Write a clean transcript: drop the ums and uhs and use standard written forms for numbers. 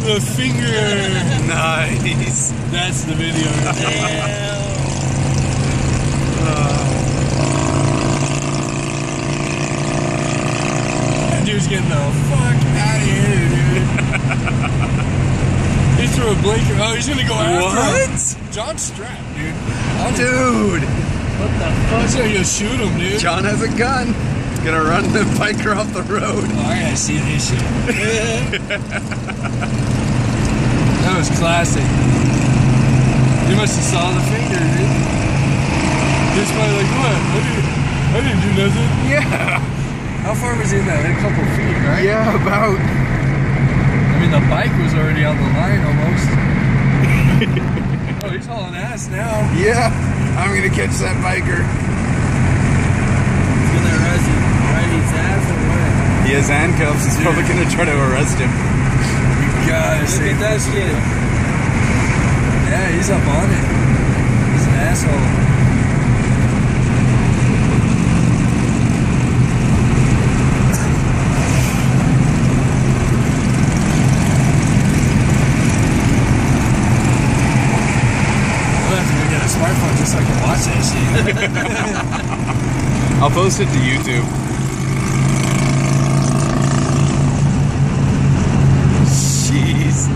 The finger. Nice. That's the video. Damn. That dude's getting the fuck out of here, dude. He threw a blinker. Oh, he's gonna go after him. What? John's strapped, dude. Dude. What the fuck? He's gonna go shoot him, dude. John has a gun. He's gonna run the biker off the road. Oh, I gotta see this shit. That was classic. You must have saw the finger, dude. He's probably like, what? I didn't do nothing. Yeah. How far was he in that? A couple feet, right? Yeah, about. I mean, the bike was already on the line almost. Oh, he's hauling ass now. Yeah. I'm gonna catch that biker. He's gonna arrest him. Right his ass or what? He has handcuffs. He's probably gonna try to arrest him. You gotta Look say at that shit. Yeah, he's up on it. He's an asshole. Smartphone just so I can watch that shit. I'll post it to YouTube. Jeez.